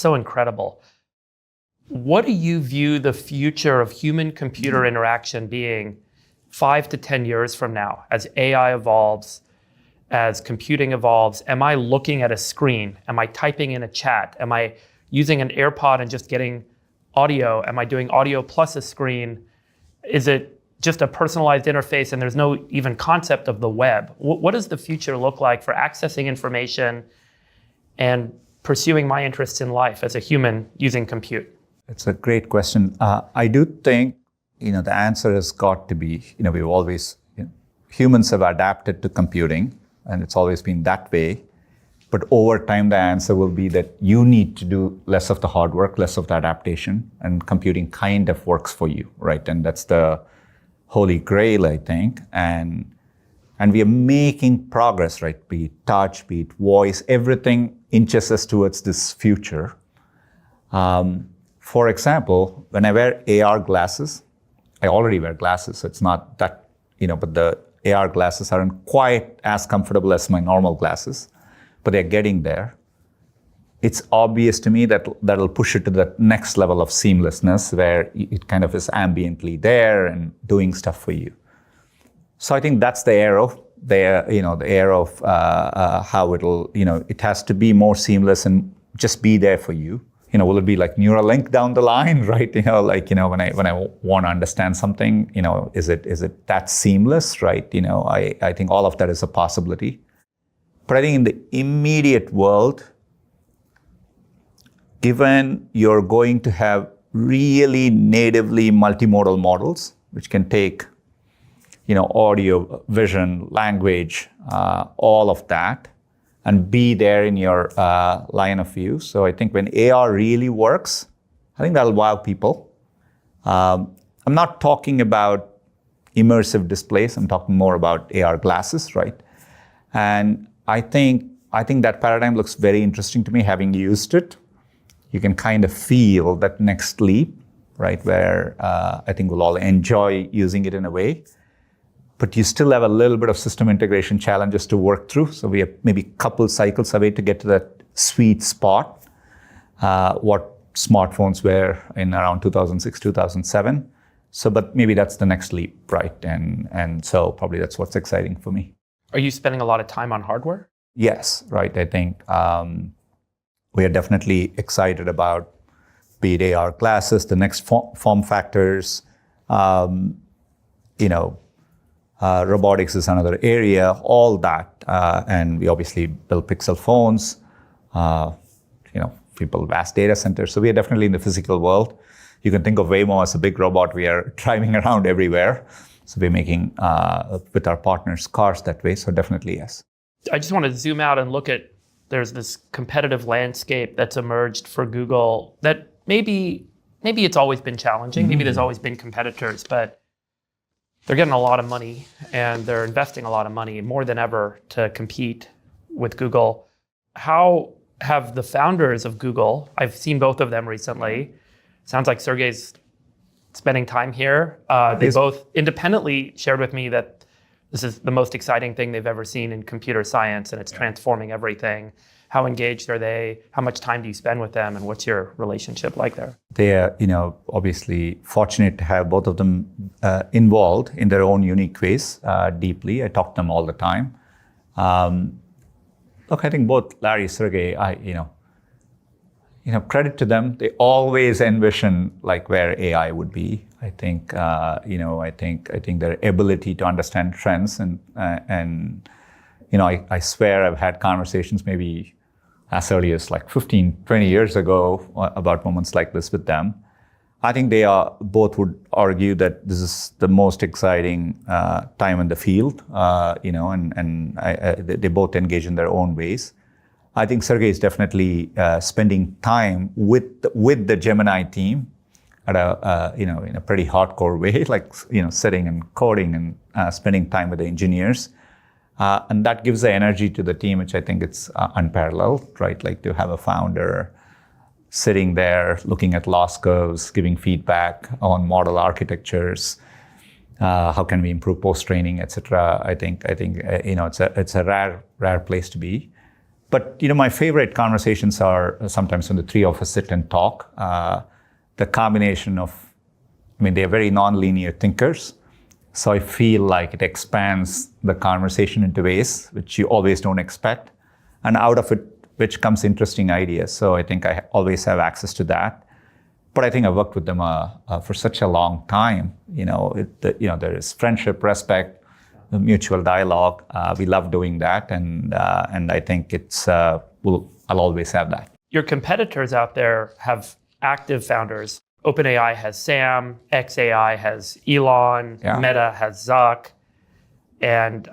so incredible. What do you view the future of human-computer interaction being 5 to 10 years from now, as AI evolves, as computing evolves? Am I looking at a screen? Am I typing in a chat? Am I using an AirPod and just getting audio? Am I doing audio plus a screen? Is it just a personalized interface and there's no even concept of the web? What does the future look like for accessing information and pursuing my interests in life as a human using compute? It's a great question. I do think, the answer has got to be, we've always, humans have adapted to computing, and it's always been that way. But over time, the answer will be that you need to do less of the hard work, less of the adaptation, and computing kind of works for you, right? And that's the holy grail, I think. And we are making progress, right? Be it touch, be it voice, everything inches us towards this future. For example, when I wear AR glasses, I already wear glasses, so it's not that, but the AR glasses aren't quite as comfortable as my normal glasses, but they're getting there. It's obvious to me that that'll push it to the next level of seamlessness where it kind of is ambiently there and doing stuff for you. So I think that's the era of how it'll, it has to be more seamless and just be there for you. Will it be like Neuralink down the line, right? When I want to understand something, is it that seamless, right? I think all of that is a possibility. But I think in the immediate world, given you're going to have really natively multimodal models, which can take, audio, vision, language, all of that, and be there in your line of view. So I think when AR really works, I think that'll wow people. I'm not talking about immersive displays. I'm talking more about AR glasses, right? And I think that paradigm looks very interesting to me, having used it. You can kind of feel that next leap, right? Where I think we'll all enjoy using it in a way. But you still have a little bit of system integration challenges to work through. So we have maybe a couple cycles away to get to that sweet spot, what smartphones were in around 2006, 2007. So, but maybe that's the next leap, right? And so probably that's what's exciting for me. Are you spending a lot of time on hardware? Yes, right. I think we are definitely excited about be it AR glasses, the next form factors, robotics is another area, all that. And we obviously build Pixel phones, we build vast data centers. So we are definitely in the physical world. You can think of Waymo as a big robot. We are driving around everywhere. So we're making, with our partners, cars that way. So definitely, yes. I just want to zoom out and look at, there's this competitive landscape that's emerged for Google that maybe it's always been challenging. Maybe there's always been competitors, but they're getting a lot of money and they're investing a lot of money, more than ever, to compete with Google. How have the founders of Google, I've seen both of them recently, sounds like Sergey's spending time here. They both independently shared with me that this is the most exciting thing they've ever seen in computer science and it's transforming everything. How engaged are they? How much time do you spend with them? And what's your relationship like there? They are, obviously fortunate to have both of them involved in their own unique ways deeply. I talk to them all the time. Look, I think both Larry, Sergey, credit to them. They always envision like where AI would be. I think their ability to understand trends and I swear I've had conversations maybe as early as like 15, 20 years ago about moments like this with them. I think they both would argue that this is the most exciting time in the field, and they both engage in their own ways. I think Sergey is definitely spending time with the Gemini team at in a pretty hardcore way, like sitting and coding and spending time with the engineers. And that gives the energy to the team, which I think it's unparalleled, right? Like to have a founder sitting there looking at loss curves, giving feedback on model architectures, how can we improve post-training, et cetera. I think it's a rare place to be. But my favorite conversations are sometimes when the three of us sit and talk. The combination of, they're very non-linear thinkers. So I feel like it expands the conversation into ways which you always don't expect. And out of it, which comes interesting ideas. So I think I always have access to that. But I think I've worked with them for such a long time. There is friendship, respect, mutual dialogue. We love doing that. And I think I'll always have that. Your competitors out there have active founders. OpenAI has Sam, xAI has Elon, Meta has Zuck, and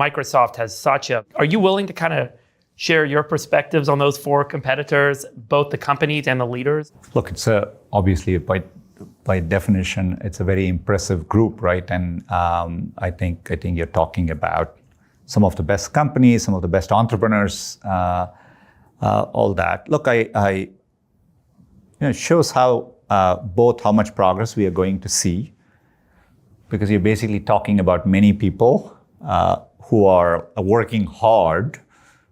Microsoft has Satya. Are you willing to kind of share your perspectives on those four competitors, both the companies and the leaders? Look, it's obviously by definition, it's a very impressive group, right? And I think you're talking about some of the best companies, some of the best entrepreneurs, all that. Look, it shows how both how much progress we are going to see, because you're basically talking about many people who are working hard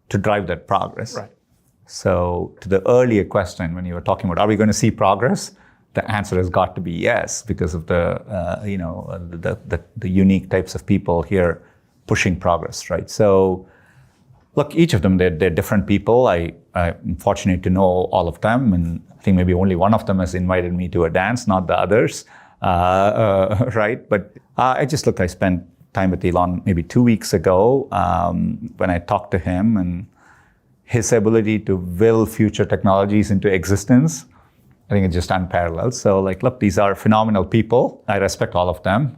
to drive that progress. Right. So to the earlier question, when you were talking about, are we going to see progress? The answer has got to be yes, because of the unique types of people here pushing progress, right? So look, each of them, they're different people. I'm fortunate to know all of them, and I think maybe only one of them has invited me to a dance, not the others, right? But I spent time with Elon maybe 2 weeks ago when I talked to him, and his ability to will future technologies into existence, I think it's just unparalleled. So look, these are phenomenal people. I respect all of them.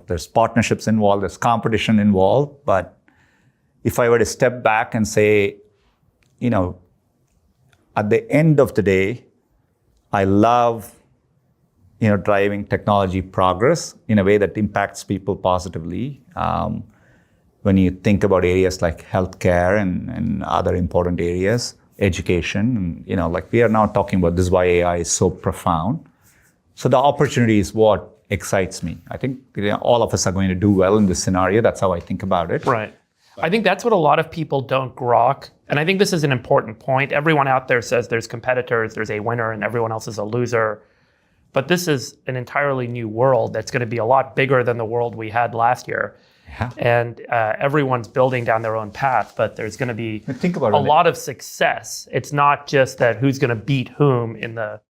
There's partnerships involved, there's competition involved, but if I were to step back and say, at the end of the day, I love, driving technology progress in a way that impacts people positively. When you think about areas like healthcare and other important areas, education, and, we are now talking about this is why AI is so profound. So the opportunity is what excites me. I think all of us are going to do well in this scenario. That's how I think about it. Right. I think that's what a lot of people don't grok. And I think this is an important point. Everyone out there says there's competitors, there's a winner, and everyone else is a loser. But this is an entirely new world that's going to be a lot bigger than the world we had last year. Yeah. And everyone's building down their own path, but there's going to be a lot of success. It's not just that who's going to beat whom in the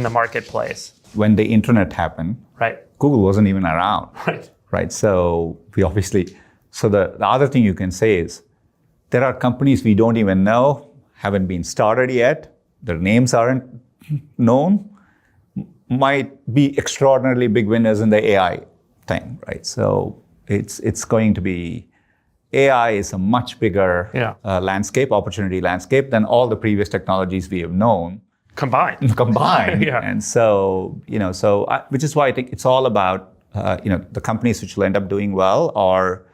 marketplace. When the internet happened, right, Google wasn't even around. Right. So the other thing you can say is there are companies we don't even know, haven't been started yet, their names aren't known, might be extraordinarily big winners in the AI thing, right? So it's going to be, AI is a much bigger opportunity landscape than all the previous technologies we have known. Combined. Yeah. And so, which is why I think it's all about, the companies which will end up doing well, or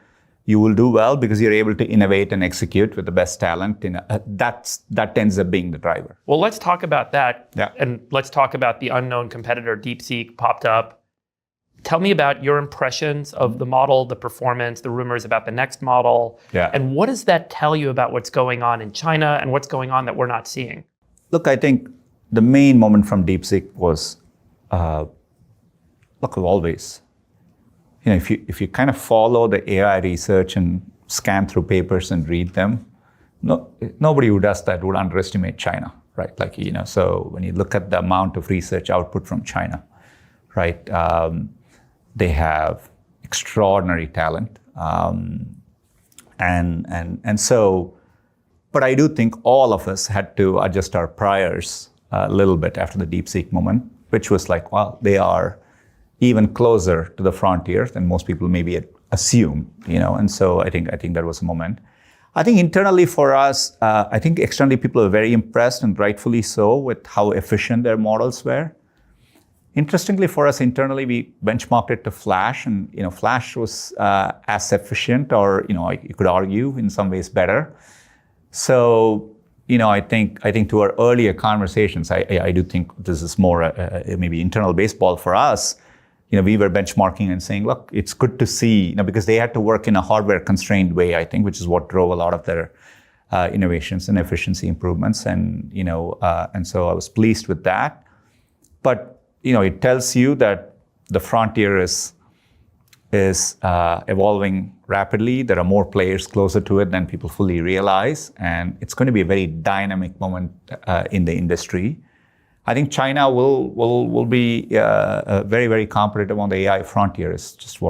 you will do well because you're able to innovate and execute with the best talent. That ends up being the driver. Well, let's talk about that. Yeah. And let's talk about the unknown competitor, DeepSeek, popped up. Tell me about your impressions of the model, the performance, the rumors about the next model. Yeah. And what does that tell you about what's going on in China and what's going on that we're not seeing? Look, I think the main moment from DeepSeek was, always, if you kind of follow the AI research and scan through papers and read them, nobody who does that would underestimate China, right? So when you look at the amount of research output from China, right, they have extraordinary talent, and so. But I do think all of us had to adjust our priors a little bit after the DeepSeek moment, which was they are even closer to the frontier than most people maybe assume, And so I think that was a moment. I think internally for us, I think externally people are very impressed, and rightfully so, with how efficient their models were. Interestingly for us internally, we benchmarked it to Flash, and Flash was as efficient, or you could argue in some ways better. So I think to our earlier conversations, I do think this is more maybe internal baseball for us. We were benchmarking and saying, look, it's good to see, because they had to work in a hardware constrained way, I think, which is what drove a lot of their innovations and efficiency improvements, and and so I was pleased with that. But it tells you that the frontier is evolving rapidly. There are more players closer to it than people fully realize, and it's going to be a very dynamic moment in the industry. I think China will be very, very competitive on the AI frontier. Is just what